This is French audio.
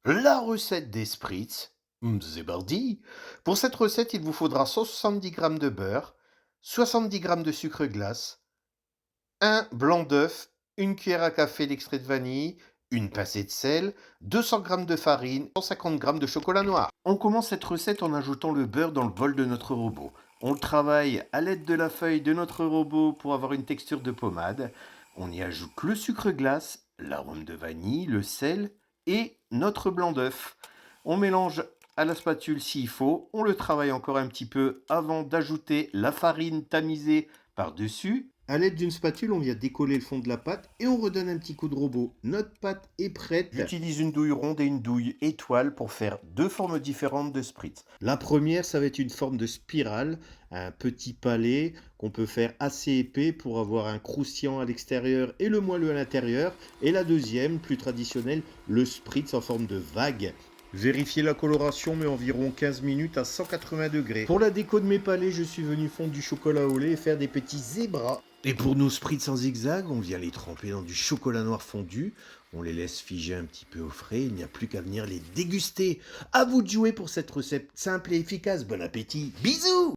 La recette des spritz, c'est parti. Pour cette recette, il vous faudra 170 grammes de beurre, 70 grammes de sucre glace, un blanc d'œuf, une cuillère à café d'extrait de vanille, une pincée de sel, 200 grammes de farine, 150 grammes de chocolat noir. On commence cette recette en ajoutant le beurre dans le bol de notre robot. On le travaille à l'aide de la feuille de notre robot pour avoir une texture de pommade. On y ajoute le sucre glace, l'arôme de vanille, le sel et notre blanc d'œuf. On mélange à la spatule s'il faut. On le travaille encore un petit peu avant d'ajouter la farine tamisée par-dessus. À l'aide d'une spatule, on vient décoller le fond de la pâte et on redonne un petit coup de robot. Notre pâte est prête. J'utilise une douille ronde et une douille étoile pour faire deux formes différentes de spritz. La première, ça va être une forme de spirale, un petit palais qu'on peut faire assez épais pour avoir un croustillant à l'extérieur et le moelleux à l'intérieur. Et la deuxième, plus traditionnelle, le spritz en forme de vague. Vérifiez la coloration, mais environ 15 minutes à 180 degrés. Pour la déco de mes palais, je suis venu fondre du chocolat au lait et faire des petits zébras. Et pour nos spritz en zigzag, on vient les tremper dans du chocolat noir fondu. On les laisse figer un petit peu au frais. Il n'y a plus qu'à venir les déguster. À vous de jouer pour cette recette simple et efficace. Bon appétit. Bisous!